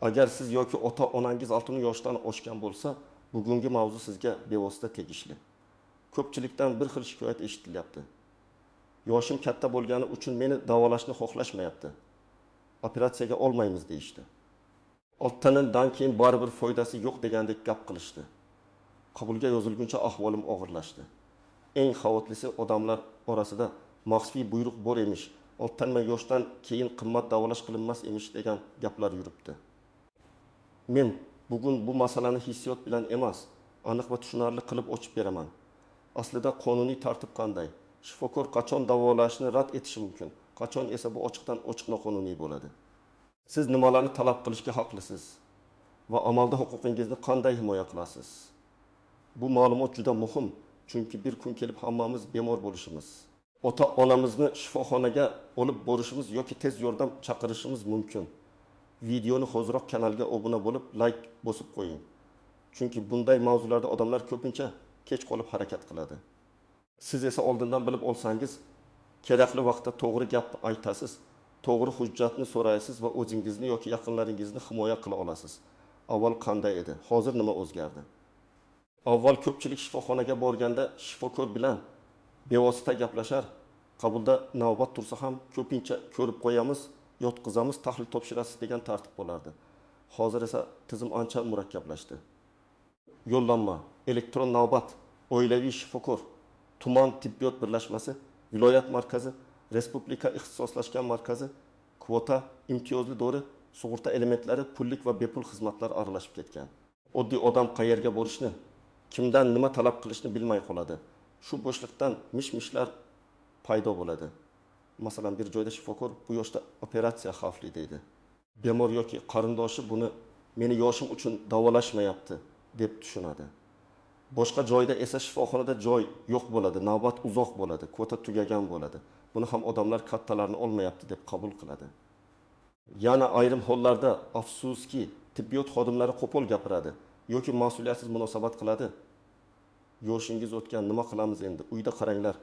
Agar siz yoki ota-onangiz 6 yoshdan oshgan bo'lsa, bugungi mavzu sizga bevosita tegishli. Ko'pchilikdan bir xil shikoyat eshitilyapti. Yoshim katta bo'lgani uchun meni davolashni xohlashmayapti. Operatsiyaga olmaymiz deyishdi. 6dan keyin baribir foydasi yo'q degandek gap qilishdi. Qabulga yozilguncha ahvolim og'irlashdi. Eng xavotirlisi odamlar orasida maxfiy buyruq bor emish, 6 yoshdan keyin qimmat davolash qilinmas emish degan gaplar yuribdi. Men bugun bu masalani hissiyot bilan emas, aniq va tushunarli qilib ochib beraman. Aslida qonuniy tartib qanday? Shifokor qachon davolashni rad etishi mumkin? Qachon esa bu ochiqdan ochiq noqonuniy bo'ladi? Siz nimalarni talab qilishga haqlisiz va amalda huquqingizni qanday himoya qilasiz? Bu ma'lumot juda muhim, chunki bir kun kelib hammamiz bemor bo'lishimiz, ota-onamizni shifoxonaga olib borishimiz yoki tez yordam chaqirishimiz mumkin. Videoni hozirroq kanalga obuna bo'lib, like bosib qo'ying. Chunki bunday mavzularda odamlar ko'pincha kech qolib harakat qiladi. Siz esa oldindan bilib olsangiz, kerakli vaqtda to'g'ri gapni aytasiz, to'g'ri hujjatni so'raysiz va o'zingizni yoki yaqinlaringizni himoya qila olasiz. Avval qanday edi? Hozir nima o'zgardi? Avval ko'pchilik shifoxonaga borganda shifokor bilan bevosita gaplashar, qabulda navbat tursa ham ko'pincha ko'rib qo'yamiz, yotqizamiz, tahlil topshirasiz degan tartib bo'lardi. Hozir esa tizim ancha murakkablashdi. Yo'llanma, elektron navbat, oilaviy shifokor, tuman tibbiyot birlashmasi, viloyat markazi, respublika ixtisoslashgan markazi, kvota, imtiyozli dori, sug'urta elementlari, pullik va bepul xizmatlar aralashib ketgan. Oddiy odam qayerga borishni, kimdan nima talab qilishni bilmay qoladi. Shu bo'shliqdan mish-mishlar paydo bo'ladi. Masalan, bir joyda shifokor bu yoshda operatsiya xavfli deydi. Bemor yoki qarindoshi buni meni yoshim uchun davolashmayapti deb tushunadi. Boshqa joyda esa shifoxonada joy yo'q bo'ladi, navbat uzoq bo'ladi, kvota tugagan bo'ladi. Buni ham odamlar kattalarni olmayapti deb qabul qiladi. Yana ayrim hollarda afsuski tibbiyot xodimlari qo'pol gapiradi yoki mas'uliyatsiz munosabat qiladi. Yoshingiz o'tgan, nima qilamiz endi? Uyda qaranglar.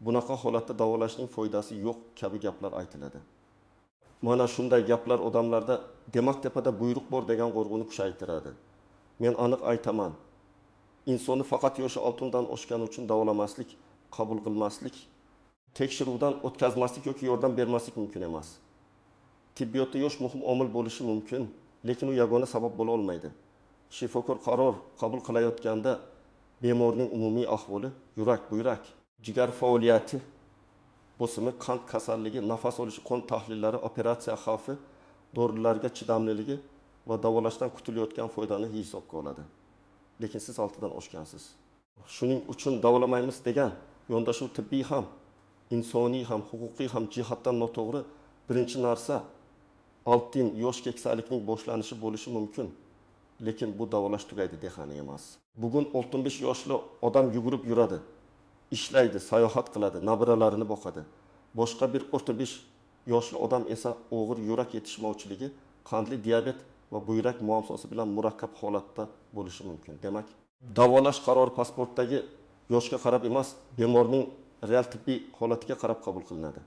Bunaqa holatda davolashning foydasi yo'q kabi gaplar aytiladi. Mana shunday gaplar odamlarda demak tepada buyruq bor degan qo'rquvni kuchaytiradi. Men aniq aytaman. Insonni faqat yoshi 6dan oshgani uchun davolamaslik, qabul qilmaslik, tekshiruvdan o'tkazmaslik yoki yordam bermaslik mumkin emas. Tibbiyotda yosh muhim omil bo'lishi mumkin, lekin u yagona sabab bo'la olmaydi. Shifokor qaror qabul qilayotganda bemorning umumiy ahvoli, yurak, buyrak, jigar faoliyati, bosimi, qand kasalligi, nafas olish, qon tahlillari, operatsiya xavfi, dorilarga chidamliligi va davolashdan kutilayotgan foydani hisobga oladi. Lekin siz 6dan oshgansiz. Shuning uchun davolamaymiz degan yondashuv tibbiy ham, insoniy ham, huquqiy ham jihatdan noto'g'ri. Birinchi narsa 6 yosh keksalikning boshlanishi bo'lishi mumkin. Lekin bu davolash tugaydi degani emas. Bugun 65 yoshli odam yugurib yuradi, ishlaydi, sayohat qiladi, nabiralarini boqadi. Boshqa bir 35 yoshli odam esa og'ir yurak yetishmovchiligi, qandli diabet va buyrak muammosi bilan murakkab holatda bo'lishi mumkin. Demak, davolash qarori pasportdagi yoshga qarab emas, bemorning real tibbiy holatiga qarab qabul qilinadi.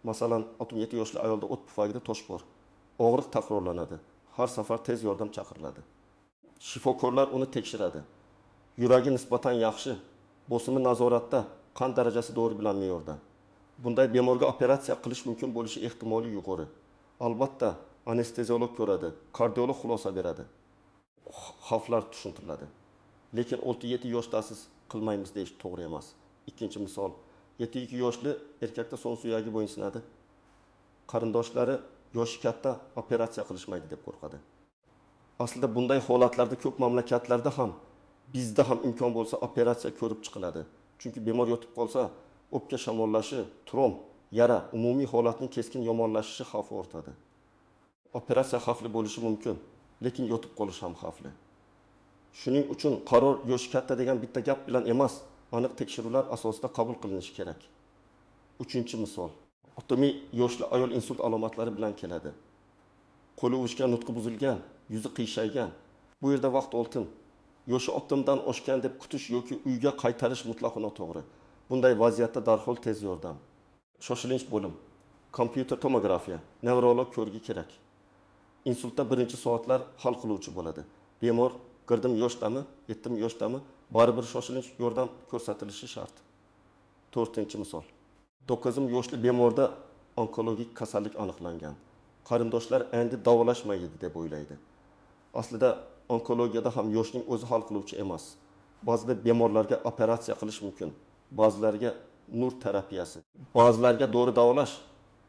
Masalan, 67 yoshli ayolda o't pufagida tosh bor. Og'riq takrorlanadi. Har safar tez yordam chaqiriladi. Shifokorlar uni tekshiradi. Yuragi nisbatan yaxshi, bosimi nazoratda, qon darajasi to'g'ri bilan me'yorda. Bunday bemorga operatsiya qilish mumkin bo'lishi ehtimoli yuqori. Albatta, anesteziolog ko'radi, kardiolog xulosa beradi. Xavflar tushuntiriladi. Lekin 6-7 yoshdasiz qilmaymiz deyish to'g'ri emas. Ikkinchi misol, 7-2 yoshli erkakda son suyagi bo'yinsinadi. Qarindoshlari yoshi katta operatsiya qilishmaydi deb qo'rqadi. Aslida bunday holatlarda ko'p mamlakatlarda ham, bizda ham imkon bo'lsa operatsiya ko'rib chiqiladi. Chunki bemor yotib qolsa, o'pka shamollashi, trom, yara, umumiy holatning keskin yomonlashishi xavfi ortadi. Operatsiya xavfli bo'lishi mumkin, lekin yotib qolish ham xavfli. Shuning uchun qaror yoshi katta degan bitta gap bilan emas, aniq tekshiruvlar asosida qabul qilinishi kerak. Uchinchi misol. 60 yoshli ayol insult alomatlari bilan keladi. Qo'li uvushgan, nutqi buzilgan, yuzi qiyshaygan. Bu yerda vaqt oltin. Yoshi 60dan oshgan deb kutish yoki uyga qaytarish mutlaqo noto'g'ri. Bunday vaziyatda darhol tez yordam. Shoshilinch bo'lim. Kompyuter tomografiya, nevrolog ko'rgi kerak. insultda birinchi soatlar hal qiluvchi bo'ladi. Bemor girdim yoshdami, yetdim yoshdami, baribir shoshilinch yordam ko'rsatilishi shart. 4-misol. 9 yoshli bemorda onkologik kasallik aniqlangan. Qarindoshlar endi davolashmaydi deb o'ylaydi. Aslida onkologiyada ham yoshning o'zi hal qiluvchi emas. Ba'zida bemorlarga operatsiya qilish mumkin, ba'zilarga nur terapiyasi, ba'zilarga dori davolash,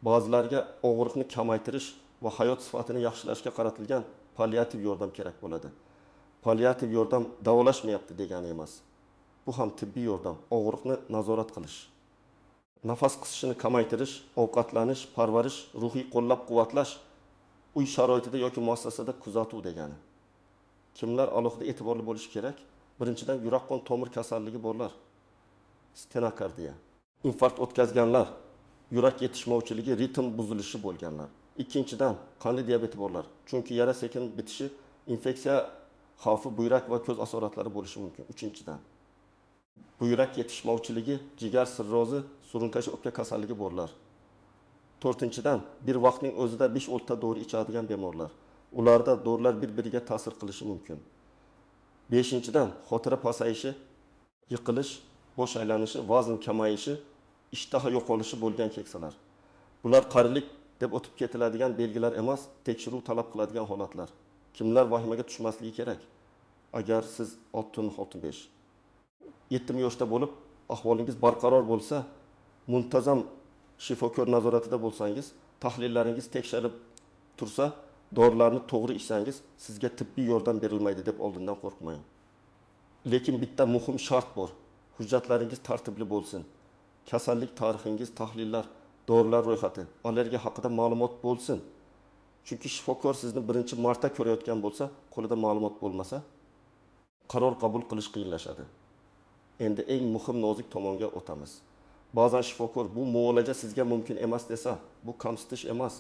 ba'zilarga og'riqni kamaytirish va hayot sifatini yaxshilashga qaratilgan palliativ yordam kerak bo'ladi. Palliativ yordam davolashmayapti degani emas. Bu ham tibbiy yordam, og'riqni nazorat qilish. Nafas qisishini kamaytirish, ovqatlanish, parvarish, ruhiy qo'llab-quvvatlash, uy sharoitida yoki muassasada kuzatuv degani. Kimlar alohida e'tiborli bo'lishi kerak? Birinchidan, yurak qon tomir kasalligi borlar. Stenokardiya. Infarkt o'tkazganlar, yurak yetishmovchiligi, ritm buzilishi bo'lganlar. Ikkinchidan, qandli diabeti borlar. Chunki yara sekin bitishi, infeksiya xavfi, buyrak va ko'z asoratlari bo'lishi mumkin. Uchinchidan, buyrak yetishmovchiligi, jigar sirrozi, surunkali o'pka kasalligi borlar. 4-dan, bir vaqtning o'zida 5 ta dori ichadigan bemorlar. Ularda dorilar bir-biriga ta'sir qilishi mumkin. 5-dan, xotira pasayishi, yiqilish, bosh aylanishi, vazn kamayishi, ishtaha yo'qolishi bo'lgan keksalar. Bular qarilik deb o'tib ketiladigan belgilar emas, tekshiruv talab qiladigan holatlar. Kimlar vahimaga tushmasligi kerak? Agar siz 65 7 yoshda bo'lib, ahvolingiz barqaror bo'lsa, muntazam shifokor nazoratida bo'lsangiz, tahlillaringiz tekshirib tursa, dorilarni to'g'ri ichsangiz, sizga tibbiy yordam berilmaydi deb oldindan qo'rqmang. Lekin bitta muhim shart bor. Hujjatlaringiz tartibli bo'lsin. Kasallik tarixingiz, tahlillar, dorilar ro'yxati, allergiya haqida ma'lumot bo'lsin. Chunki shifokor sizni birinchi marta ko'rayotgan bo'lsa, qo'lida ma'lumot bo'lmasa, qaror qabul qilish qiyinlashadi. Endi eng muhim nozik tomonga o'tamiz. Ba'zan shifokor bu muolaja sizga mumkin emas desa, bu kamsitish emas,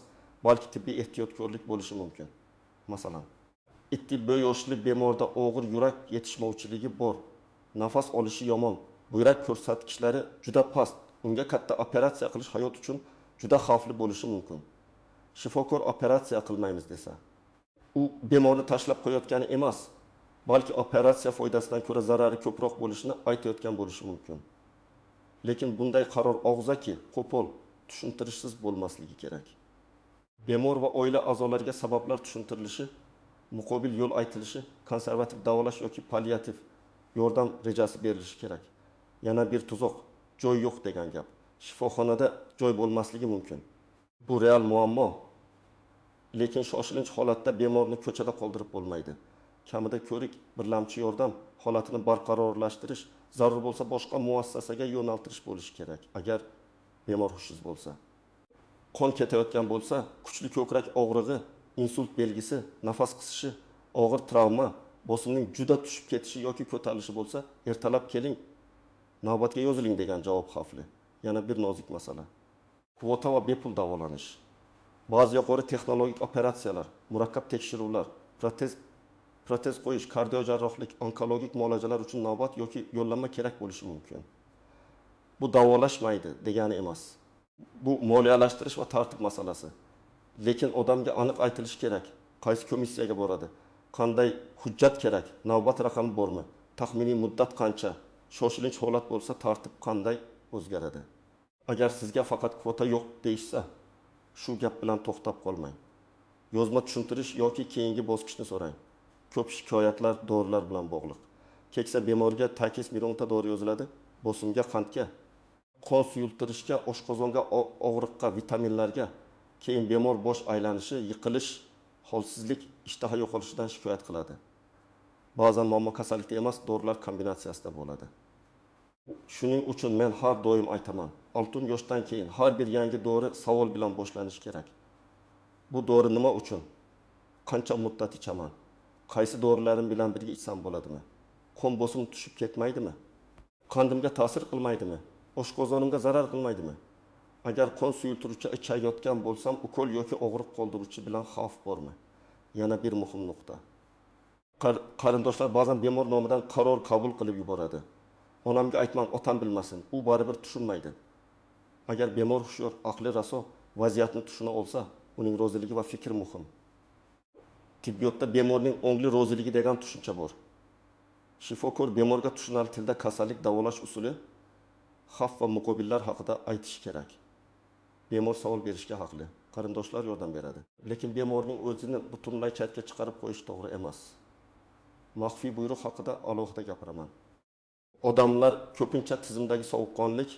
balki tibbiy ehtiyotkorlik bo'lishi mumkin. Masalan, 2 yoshli bemorda og'ir yurak yetishmovchiligi bor, nafas olishi yomon, buyrak ko'rsatkichlari juda past, unga katta operatsiya qilish hayot uchun juda xavfli bo'lishi mumkin. Shifokor operatsiya qilmaymiz desa, u bemorni tashlab qo'yayotgani emas, balki operatsiya foydasidan ko'ra zarari ko'proq bo'lishini aytayotgan bo'lishi mumkin. Lekin bunday qaror og'zaki, qo'pol, tushuntirishsiz bo'lmasligi kerak. Bemor va oila a'zolariga sabablar tushuntirilishi, muqobil yo'l aytilishi, konservativ davolash yoki palliativ yordam rejasi berilishi kerak. Yana bir tuzoq, joy yo'q degan gap. Shifoxonada joy bo'lmasligi mumkin. Bu real muammo. Lekin shoshilinch holatda bemorni ko'chada qoldirib bo'lmaydi. Kamida ko'rik, birlamchi yordam holatini barqarorlashtirish, zarur bo'lsa boshqa muassasaga yo'naltirish bo'lishi kerak. Agar bemor hushsiz bo'lsa, qon ketayotgan bo'lsa, kuchli ko'krak og'rig'i, insult belgisi, nafas qisishi, og'ir travma, bosimning juda tushib ketishi yoki ko'tarilishi bo'lsa, ertalab keling, navbatga yoziling degan javob xavfli. Yana bir nozik masala. Kvota va bepul davolanish. Ba'zi yuqori texnologik operatsiyalar, murakkab tekshiruvlar, protez qo'yish, kardiojarrohlik, onkologik muolajalar uchun navbat yoki yo'llanma kerak bo'lishi mumkin. Bu davolashmaydi degani emas. Bu moliyalashtirish va tartib masalasi. Lekin odamga aniq aytilishi kerak. Qaysi komissiyaga boradi? Qanday hujjat kerak? Navbat raqami bormi? Taxminiy muddat qancha? Shoshilinch holat bo'lsa, tartib qanday o'zgaradi? Agar sizga faqat kvota yo'q deyishsa, shu gap bilan to'xtab qolmang. Yozma tushuntirish yoki keyingi bosqichni so'rang. Ko'p shikoyatlar dorilar bilan bog'liq. Keksa bemorga takis mironta dori yoziladi, bosimga, qandga, qon suyultirishga, oshqozonga, og'riqqa, vitaminlarga, keyin bemor bosh aylanishi, yiqilish, holsizlik, ishtaha yo'qolishidan shikoyat qiladi. Ba'zan muammo kasallikda emas, dorilar kombinatsiyasida bo'ladi. Shuning uchun men har doim aytaman, 6 yoshdan keyin har bir yangi dori savol bilan boshlanishi kerak. Bu dori nima uchun? Qancha muddat ichaman? Qaysi dorilarim bilan birga ichsam bo'ladimi? Qon bosimi tushib ketmaydimi? Qandimga ta'sir qilmaydimi? Oshqozonimga zarar qilmaydimi? Agar qon suyultiruvchi ichayotgan bo'lsam, ukol yoki og'riq qoldiruvchi bilan xavf bormi? Yana bir muhim nuqta. Qarindoshlar ba'zan bemor nomidan qaror qabul qilib yuboradi. Onamga aytmang, otam bilmasin, u baribir tushunmaydi. Agar bemor hushyor, aqli raso, vaziyatni tushuna olsa, uning roziligi va fikri muhim. Tibbiyotda bemorning ongli roziligi degan tushuncha bor. Shifokor bemorga tushunarli tilda kasallik davolash usuli, xavf va muqobillar haqida aytishi kerak. Bemor savol berishga haqli, qarindoshlar yordam beradi. Lekin bemorning o'zini butunlay chetga chiqarib qo'yish to'g'ri emas. Maxfiy buyruq haqida alohida gapiraman. Odamlar ko'pincha tizimdagi sovuqqonlik,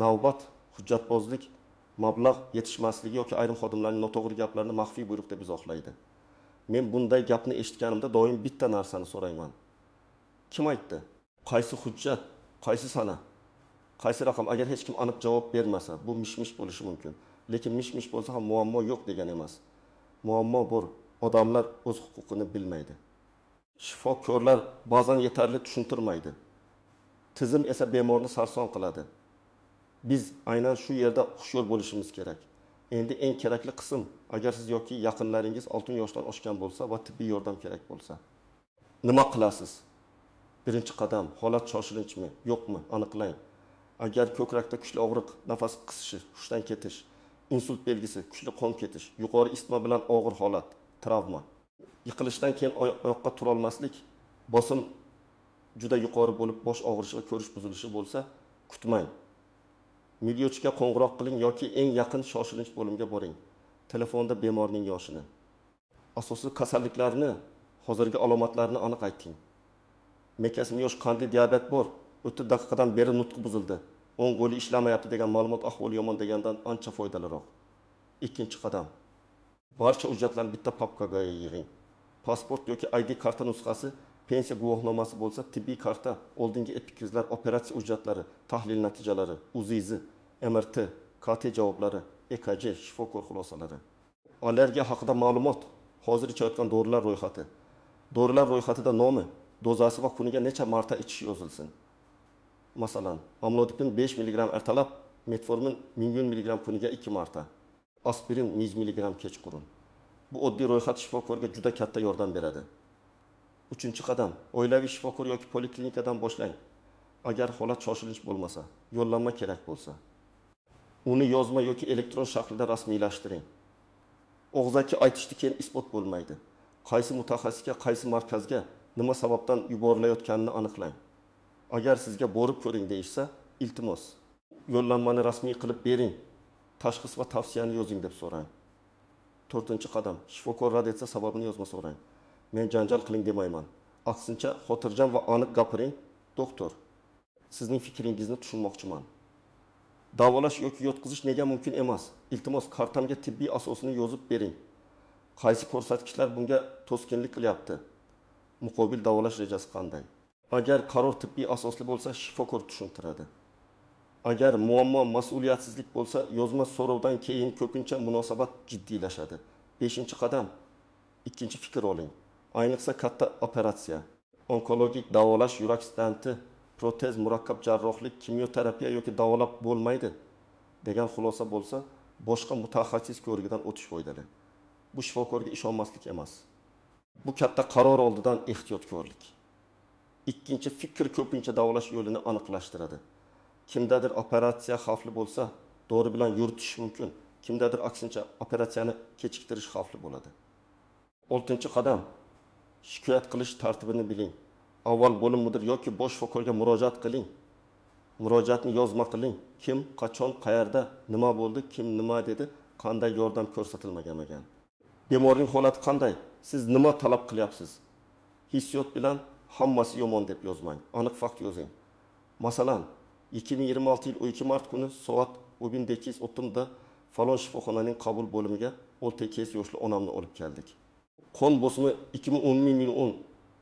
navbat, hujjatbozlik, mablag' yetishmasligi yoki ayrim xodimlarning noto'g'ri gaplarini maxfiy buyruq deb izohlaydi. Men bunday gapni eshitganimda doim bitta narsani so'rayman. Kim aytdi? Qaysi hujjat? Qaysi sana? Qaysi raqam? Agar hech kim aniq javob bermasa, bu mish-mish bo'lishi mumkin. Lekin mish-mish bo'lsa ham muammo yo'q degan emas. Muammo bor. Odamlar o'z huquqini bilmaydi. Shifokorlar ba'zan yetarli tushuntirmaydi. Tizim esa bemorni sarson qiladi. Biz aynan shu yerda hushyor bo'lishimiz kerak. Endi eng kerakli qism, agar siz yoki yaqinlaringiz 6 yoshdan oshgan bo'lsa va tibbiy yordam kerak bo'lsa, nima qilasiz? Birinchi qadam, holat shoshilinchmi, yo'qmi, aniqlang. Agar ko'krakda kuchli og'riq, nafas qisishi, hushdan ketish, insult belgisi, kuchli qon ketish, yuqori isitma bilan og'ir holat, travma, yiqilishdan keyin oyoqqa tura olmaslik, bosim juda yuqori bo'lib bosh og'rishi va ko'rish buzilishi bo'lsa, kutmang. Milyochga qo'ng'iroq qiling yoki eng yaqin shoshilinch bo'limga boring. Telefonda bemorning yoshini, asosiy kasalliklarni, hozirgi alomatlarini aniq ayting. Mekasmi yosh qandli diabet bor. 30 daqiqadan beri nutqi buzildi. O'ng qo'li ishlamayapti degan ma'lumot ahvoli yomon degandan ancha foydaliroq. Ikkinchi qadam. Barcha hujjatlarni bitta papkaga yig'ing. Pasport yoki ID karta nusxasi, pensiya guvohnomasi bo'lsa, tibbiy karta, oldingi epikrizlar, operatsiya hujjatlari, tahlil natijalari, UZI, MRT, KT javoblari, EKG, shifokor xulosalari. Allergiya haqida ma'lumot, hozir ichayotgan dorilar ro'yxati. Dorilar ro'yxatida nomi, dozasi va kuniga necha marta ichish yozilsin. Masalan, amlodipin 5 mg ertalab, metformin 1000 mg kuniga 2 marta, aspirin 100 mg kechqurun. Bu oddiy ro'yxat shifokorga juda katta yordam beradi. Uchinchi qadam, oilaviy shifokor yoki poliklinikadan boshlang. Agar holat shoshilinch bo'lmasa, yo'llanma kerak bo'lsa, uni yozma yoki elektron shaklda rasmiylashtiring. Og'zaki aytishni keyin isbot bo'lmaydi. Qaysi mutaxassisga, qaysi markazga, nima sababdan yuborilayotganini aniqlang. Agar sizga borib ko'ring deyishsa, iltimos, yo'llanmani rasmiy qilib bering. Tashxis va tavsiyani yozing deb so'rang. To'rtinchi qadam, shifokor rad etsa sababini yozma so'rang. Men janjal qiling demayman. Aksincha, xotirjam va aniq gapiring. Doktor, sizning fikringizni tushunmoqchiman. Davolash yoki yotqizish nega mumkin emas? Iltimos, kartamga tibbiy asosini yozib bering. Qaysi ko'rsatkichlar bunga to'sqinlik qilyapti? Muqobil davolash rejasi qanday? Agar qaror tibbiy asosli bo'lsa, shifokor tushuntiradi. Agar muammo mas'uliyatsizlik bo'lsa, yozma so'rovdan keyin ko'pincha munosabat jiddiylashadi. 5-qadam, ikkinchi fikr oling. Ayniqsa katta operatsiya, onkologik davolash, yurak stenti, protez, murakkab jarrohlik, kimyoterapiya yoki davolab bo'lmaydi degan xulosa bo'lsa, boshqa mutaxassis ko'rigidan o'tish foydali. Bu shifokorga ishonmaslik emas. Bu katta qaror oldidan ehtiyotkorlik. Ikkinchi fikr ko'pincha davolash yo'lini aniqlashtiradi. Kimdadir operatsiya xavfli bo'lsa, dori bilan yuritish mumkin. Kimdadir aksincha operatsiyani kechiktirish xavfli bo'ladi. 6-qadam, shikoyat qilish tartibini biling. Avval bo'lim mudir yoki bosh shifokorga murojaat qiling. Murojaatni yozma qiling. Kim, qachon, qayerda, nima bo'ldi, kim nima dedi, qanday yordam ko'rsatilmagan. Bemorning holati qanday? Siz nima talab qilyapsiz? Hissiyot bilan hammasi yomon deb yozmang. Aniq fakt yozing. Masalan, 2026 yil 2 mart kuni soat 19:30 da falon shifoxonaning qabul bo'limiga 18 yoshli onamni olib keldik. Qon bosimi 2010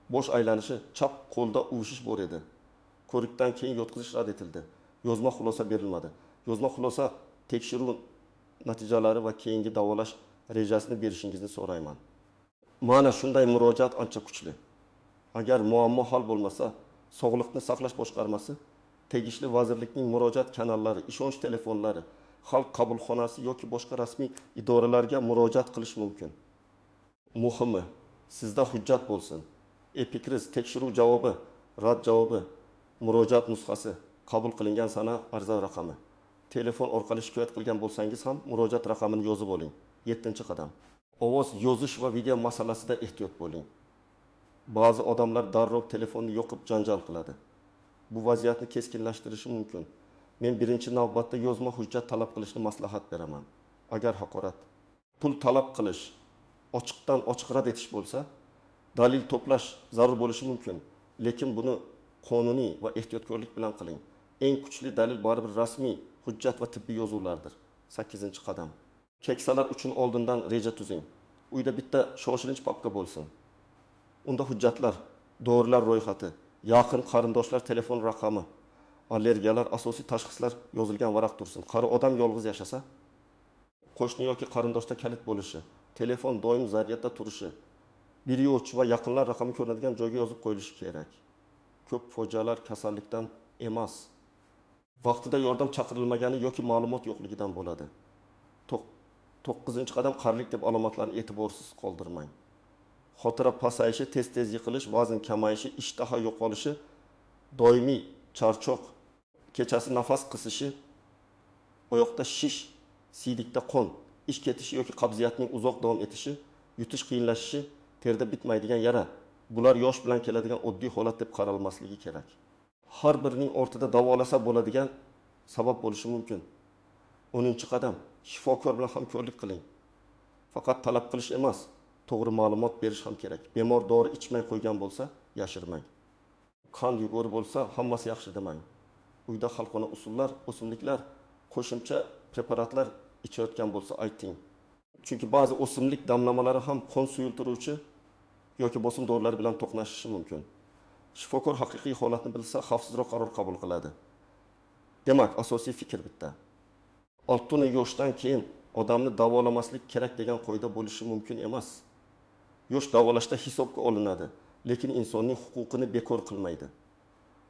bosh aylanishi, chap qo'lda uvishish bor edi. Ko'rikdan keyin yotqizish rad etildi. Yozma xulosa berilmadi. Yozma xulosa tekshiruv natijalari va keyingi davolash rejasini berishingizni so'rayman. Mana shunday murojaat ancha kuchli. Agar muammo hal bo'lmasa, Sog'liqni saqlash boshqarmasi, tegishli vazirlikning murojaat kanallari, ishonch telefonlari, xalq qabulxonasi yoki boshqa rasmiy idoralarga murojaat qilish mumkin. Muhimi, sizda hujjat bo'lsin. Epikriz tekshiruv javobi, rad javobi, murojaat nusxasi, qabul qilingan sana ariza raqami. Telefon orqali shikoyat qilgan bo'lsangiz ham murojaat raqamini yozib oling. 7-qadam. Ovoz yozish va video masalasida ehtiyot bo'ling. Ba'zi odamlar darrov telefonni yoqib janjal qiladi. Bu vaziyatni keskinlashtirishi mumkin. Men birinchi navbatda yozma hujjat talab qilishni maslahat beraman. Agar haqorat, pul talab qilish, ochiqdan ochiq rad etish bo'lsa, dalil to'plash zarur bo'lishi mumkin. Lekin buni qonuniy va ehtiyotkorlik bilan qiling. Eng kuchli dalil baribir rasmiy hujjat va tibbiy yozuvlardir. 8-qadam. Keksalar uchun oldindan reja tuzing. Uyda bitta shoshilinch papka bo'lsin. Unda hujjatlar, dorilar ro'yxati, yaqin qarindoshlar telefon raqami, allergiyalar, asosiy tashxislar yozilgan varaq tursin. Qari odam yolg'iz yashasa, qo'shni yoki qarindoshda kalit bo'lishi, telefon doim zaryadda turishi, bir yo'lchi va yaqinlar raqami ko'rinadigan joyga yozib qo'yilishi kerak. Ko'p fojialar kasallikdan emas, vaqtida yordam chaqirilmagani yoki ma'lumot yo'qligidan bo'ladi. 9-qadam qarilik deb alomatlarni e'tiborsiz qoldirmang. Xotira pasayishi, tez-tez yiqilish, vazn kamayishi, ishtaha yo'qolishi, doimiy charchoq, kechasi nafas qisishi, oyoqda shish, siylikda qon, ish ketishi yoki qabziyatning uzoq davom etishi, yutish qiyinlashishi, terda bitmaydigan yara. Bular yosh bilan keladigan oddiy holat deb qaralmasligi kerak. Har birining ortida davolasa bo'ladigan sabab bo'lishi mumkin. 10-qadam, shifokor bilan hamkorlik qiling. Faqat talab qilish emas, to'g'ri ma'lumot berish ham kerak. Bemor dori ichmay qo'ygan bo'lsa, yashirmang. Qon yuguri bo'lsa, hammasi yaxshi demang. Uyda xalqona usullar, o'simliklar, qo'shimcha preparatlar ichayotgan bo'lsa ayting. Chunki ba'zi o'simlik damlamalari ham qon suyultiruvchi yoki bosim dorilar bilan to'qnashishi mumkin. Shifokor haqiqiy holatni bilsa, xavfsizroq qaror qabul qiladi. Demak, asosiy fikr bitta. 6 yoshdan keyin odamni davolamaslik kerak degan qoida bo'lishi mumkin emas. Yosh davolashda hisobga olinadi, lekin insonning huquqini bekor qilmaydi.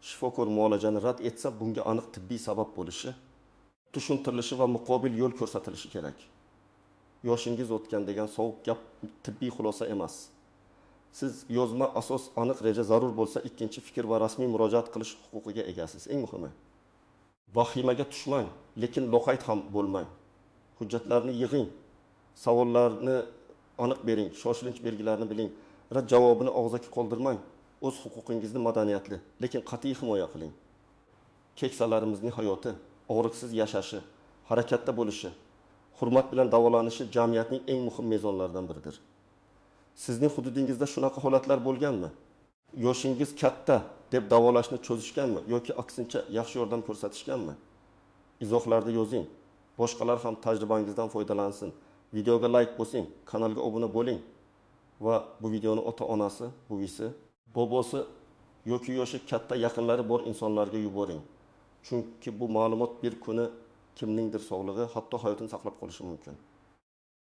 Shifokor muolajani rad etsa, bunga aniq tibbiy sabab bo'lishi, tushuntirilishi va muqobil yo'l ko'rsatilishi kerak. Yoshingiz o'tgan degan sovuq gap tibbiy xulosa emas. Siz yozma asos, aniq reja zarur bo'lsa, ikkinchi fikr va rasmiy murojaat qilish huquqiga egasiz. Eng muhimi, vahimaga tushmang, lekin loqayd ham bo'lmang. Hujjatlarni yig'ing, savollarni aniq bering, shoshilinch belgilarni biling, rad javobini og'zaki qoldirmang. O'z huquqingizni madaniyatli, lekin qat'iy himoya qiling. Keksalarimizning hayoti, og'riqsiz yashashi, harakatda bo'lishi, hurmat bilan davolanishi jamiyatning eng muhim mezonlaridan biridir. Sizning hududingizda shunaqa holatlar bo'lganmi? Yoshingiz katta deb davolashni cho'zishganmi yoki aksincha yaxshi yordam ko'rsatishganmi? Izohlarda yozing. Boshqalar ham tajribangizdan foydalansin. Videoga like bosing, kanalga obuna bo'ling va bu videoni ota-onasi, buvisi, bobosi yoki yoshi katta yaqinlari bor insonlarga yuboring. Chunki bu ma'lumot bir kuni kimningdir sog'lig'i, hatto hayotini saqlab qolishi mumkin.